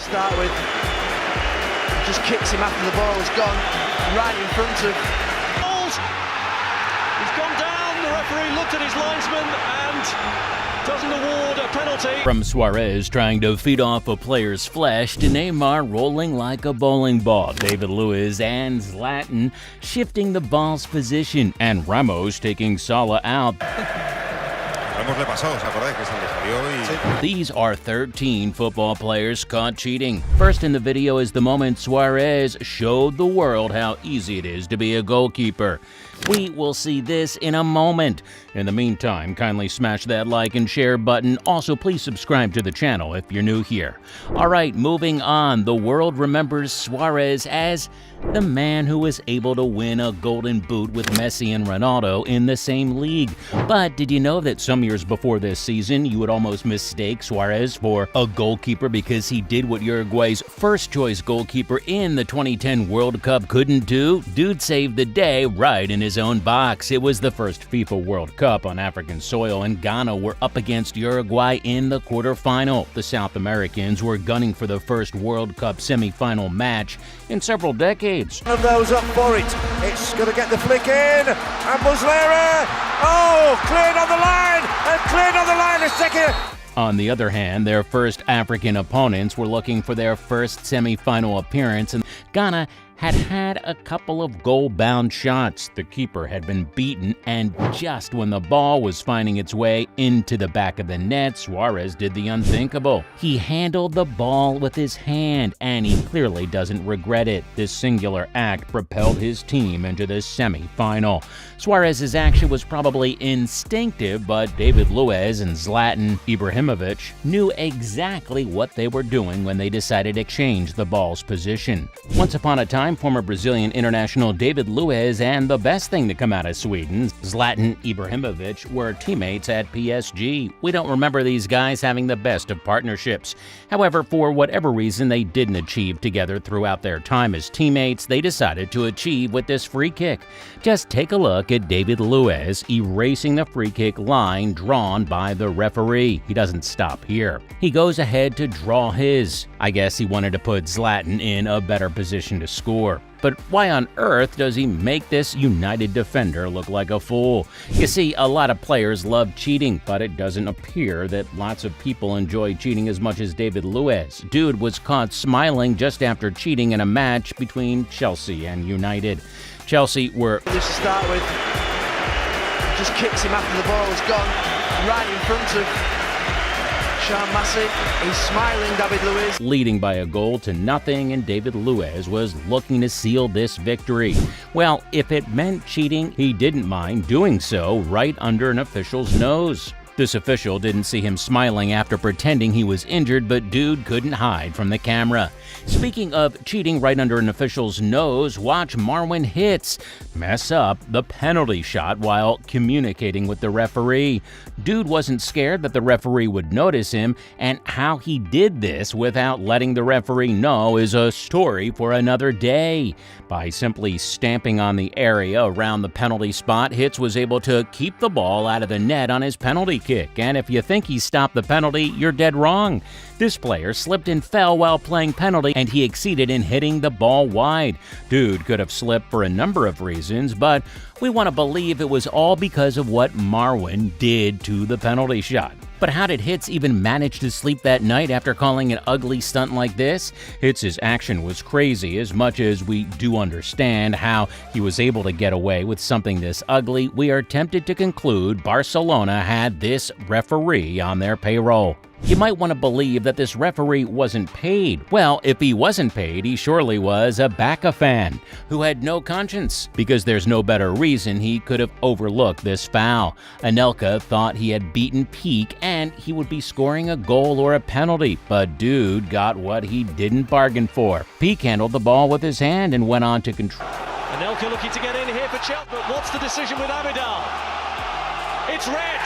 start with. Just kicks him after the ball has gone right in front of. He's gone down. The referee looked at his linesman and doesn't award a penalty. From Suarez trying to feed off a player's flesh to Neymar rolling like a bowling ball, David Luiz and Zlatan shifting the ball's position, and Ramos taking Salah out. These are 13 football players caught cheating. First in the video is the moment Suarez showed the world how easy it is to be a goalkeeper. We will see this in a moment. In the meantime, kindly smash that like and share button. Also, please subscribe to the channel if you're new here. All right, moving on. The world remembers Suarez as the man who was able to win a golden boot with Messi and Ronaldo in the same league. But did you know that some years before this season, you would almost mistake Suarez for a goalkeeper because he did what Uruguay's first-choice goalkeeper in the 2010 World Cup couldn't do? Dude saved the day right in his own box. It was the first FIFA World Cup on African soil, and Ghana were up against Uruguay in the quarterfinal. The South Americans were gunning for the first World Cup semi-final match in several decades. One of those up for it. It's going to get the flick in, and Muslera, cleared on the line, and cleared on the line a second. On the other hand, their first African opponents were looking for their first semi-final appearance, and Ghana had a couple of goal-bound shots. The keeper had been beaten, and just when the ball was finding its way into the back of the net, Suarez did the unthinkable. He handled the ball with his hand, and he clearly doesn't regret it. This singular act propelled his team into the semi-final. Suarez's action was probably instinctive, but David Luiz and Zlatan Ibrahimovic knew exactly what they were doing when they decided to change the ball's position. Once upon a time, former Brazilian international David Luiz and the best thing to come out of Sweden, Zlatan Ibrahimovic, were teammates at PSG. We don't remember these guys having the best of partnerships. However, for whatever reason they didn't achieve together throughout their time as teammates, they decided to achieve with this free kick. Just take a look at David Luiz erasing the free kick line drawn by the referee. He doesn't stop here. He goes ahead to draw his. I guess he wanted to put Zlatan in a better position to score. But why on earth does he make this United defender look like a fool? You see, a lot of players love cheating, but it doesn't appear that lots of people enjoy cheating as much as David Luiz. Dude was caught smiling just after cheating in a match between Chelsea and United. Chelsea were... Just to start with, just kicks him after the ball has gone right in front of Massive. He's smiling, David Luiz. Leading by a goal to nothing, and David Luiz was looking to seal this victory. Well, if it meant cheating, he didn't mind doing so right under an official's nose. This official didn't see him smiling after pretending he was injured, but dude couldn't hide from the camera. Speaking of cheating right under an official's nose, watch Marwin Hitz mess up the penalty shot while communicating with the referee. Dude wasn't scared that the referee would notice him, and how he did this without letting the referee know is a story for another day. By simply stamping on the area around the penalty spot, Hitz was able to keep the ball out of the net on his penalty kick. And if you think he stopped the penalty, you're dead wrong. This player slipped and fell while playing penalty, and he exceeded in hitting the ball wide. Dude could have slipped for a number of reasons, but we want to believe it was all because of what Marwin did to the penalty shot. But how did Hitz even manage to sleep that night after calling an ugly stunt like this? Hitz's action was crazy. As much as we do understand how he was able to get away with something this ugly, we are tempted to conclude Barcelona had this referee on their payroll. You might want to believe that this referee wasn't paid. Well, if he wasn't paid, he surely was a Barca fan who had no conscience, because there's no better reason he could have overlooked this foul. Anelka thought he had beaten Peak and he would be scoring a goal or a penalty, but dude got what he didn't bargain for. Peak handled the ball with his hand and went on to control. Anelka looking to get in here for Chelsea, but what's the decision with Abidal? It's red!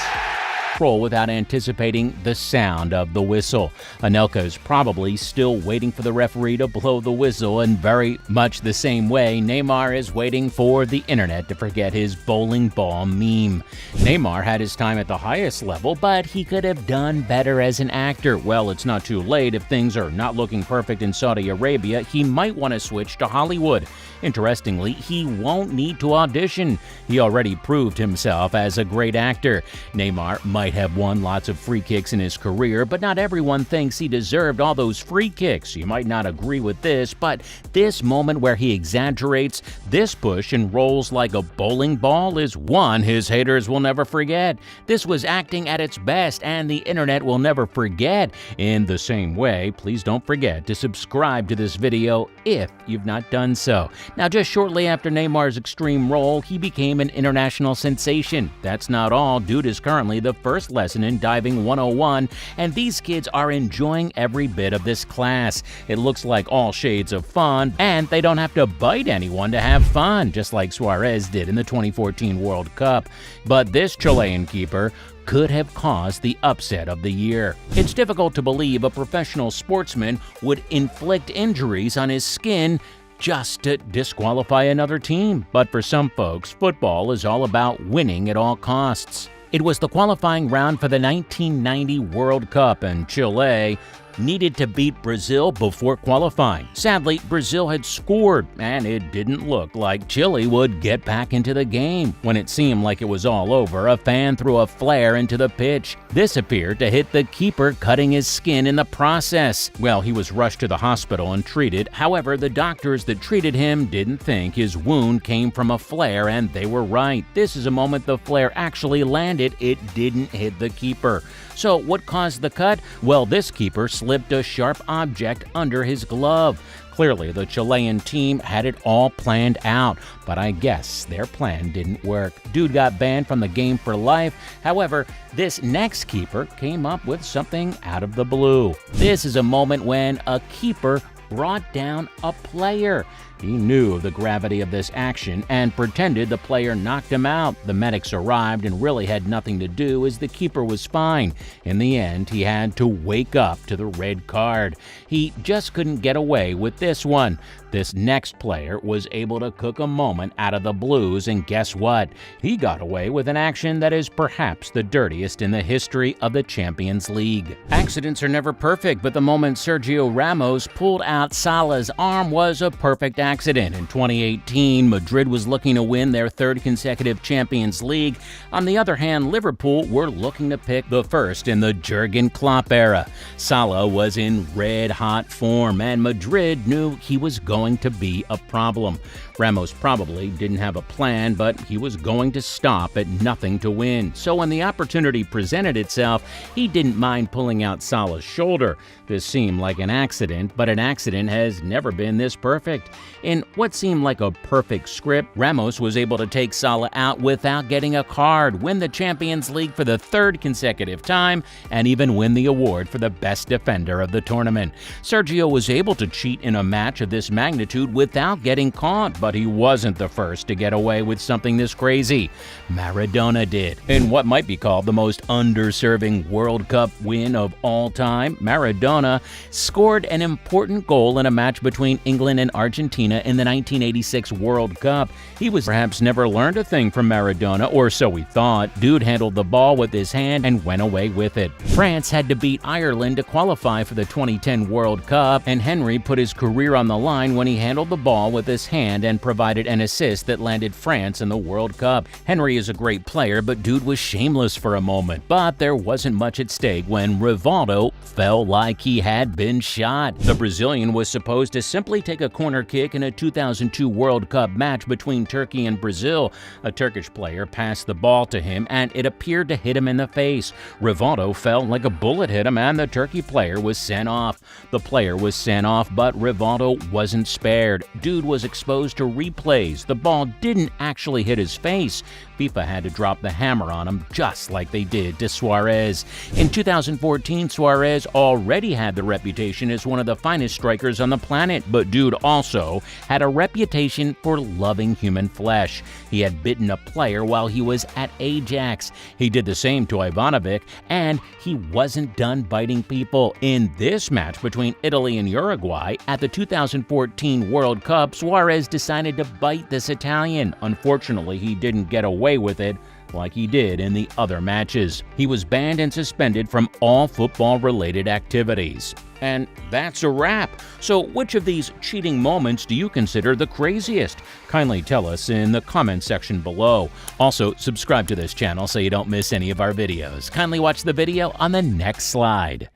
control without anticipating the sound of the whistle. Anelka is probably still waiting for the referee to blow the whistle, and very much the same way, Neymar is waiting for the internet to forget his bowling ball meme. Neymar had his time at the highest level, but he could have done better as an actor. Well, it's not too late. If things are not looking perfect in Saudi Arabia, he might want to switch to Hollywood. Interestingly, he won't need to audition. He already proved himself as a great actor. Neymar might have won lots of free kicks in his career, but not everyone thinks he deserved all those free kicks. You might not agree with this, but this moment where he exaggerates, this push and rolls like a bowling ball is one his haters will never forget. This was acting at its best, and the internet will never forget. In the same way, please don't forget to subscribe to this video if you've not done so. Now, just shortly after Neymar's extreme role, he became an international sensation. That's not all. Dude is currently the first lesson in Diving 101, and these kids are enjoying every bit of this class. It looks like all shades of fun, and they don't have to bite anyone to have fun, just like Suarez did in the 2014 World Cup. But this Chilean keeper could have caused the upset of the year. It's difficult to believe a professional sportsman would inflict injuries on his skin just to disqualify another team. But for some folks, football is all about winning at all costs. It was the qualifying round for the 1990 World Cup, and Chile needed to beat Brazil before qualifying. Sadly, Brazil had scored, and it didn't look like Chile would get back into the game. When it seemed like it was all over, a fan threw a flare into the pitch. This appeared to hit the keeper, cutting his skin in the process. Well, he was rushed to the hospital and treated. However, the doctors that treated him didn't think his wound came from a flare, and they were right. This is a moment the flare actually landed. It didn't hit the keeper. So what caused the cut? Well, this keeper slipped a sharp object under his glove. Clearly, the Chilean team had it all planned out, but I guess their plan didn't work. Dude got banned from the game for life. However, this next keeper came up with something out of the blue. This is a moment when a keeper brought down a player. He knew of the gravity of this action and pretended the player knocked him out. The medics arrived and really had nothing to do as the keeper was fine. In the end, he had to wake up to the red card. He just couldn't get away with this one. This next player was able to cook a moment out of the Blues, and guess what? He got away with an action that is perhaps the dirtiest in the history of the Champions League. Accidents are never perfect, but the moment Sergio Ramos pulled out Salah's arm was a perfect accident. In 2018, Madrid was looking to win their third consecutive Champions League. On the other hand, Liverpool were looking to pick the first in the Jurgen Klopp era. Salah was in red-hot form, and Madrid knew he was going to be a problem. Ramos probably didn't have a plan, but he was going to stop at nothing to win. So when the opportunity presented itself, he didn't mind pulling out Salah's shoulder. This seemed like an accident, but an accident has never been this perfect. In what seemed like a perfect script, Ramos was able to take Salah out without getting a card, win the Champions League for the third consecutive time, and even win the award for the best defender of the tournament. Sergio was able to cheat in a match of this magnitude without getting caught, but he wasn't the first to get away with something this crazy. Maradona did. In what might be called the most underserving World Cup win of all time, Maradona scored an important goal in a match between England and Argentina in the 1986 World Cup. He was perhaps never learned a thing from Maradona, or so we thought. Dude handled the ball with his hand and went away with it. France had to beat Ireland to qualify for the 2010 World Cup, and Henry put his career on the line when he handled the ball with his hand and provided an assist that landed France in the World Cup. Henry is a great player, but dude was shameless for a moment. But there wasn't much at stake when Rivaldo fell like he had been shot. The Brazilian was supposed to simply take a corner kick in a 2002 World Cup match between Turkey and Brazil. A Turkish player passed the ball to him, and it appeared to hit him in the face. Rivaldo fell like a bullet hit him, and the Turkey player was sent off. The player was sent off, but Rivaldo wasn't spared. Dude was exposed to replays. The ball didn't actually hit his face. FIFA had to drop the hammer on him, just like they did to Suarez. In 2014, Suarez already had the reputation as one of the finest strikers on the planet, but dude also had a reputation for loving human flesh. He had bitten a player while he was at Ajax. He did the same to Ivanovic, and he wasn't done biting people. In this match between Italy and Uruguay at the 2014 World Cup, Suarez decided to bite this Italian. Unfortunately, he didn't get away with it like he did in the other matches. He was banned and suspended from all football-related activities. And that's a wrap. So which of these cheating moments do you consider the craziest? Kindly tell us in the comment section below. Also, subscribe to this channel so you don't miss any of our videos. Kindly watch the video on the next slide.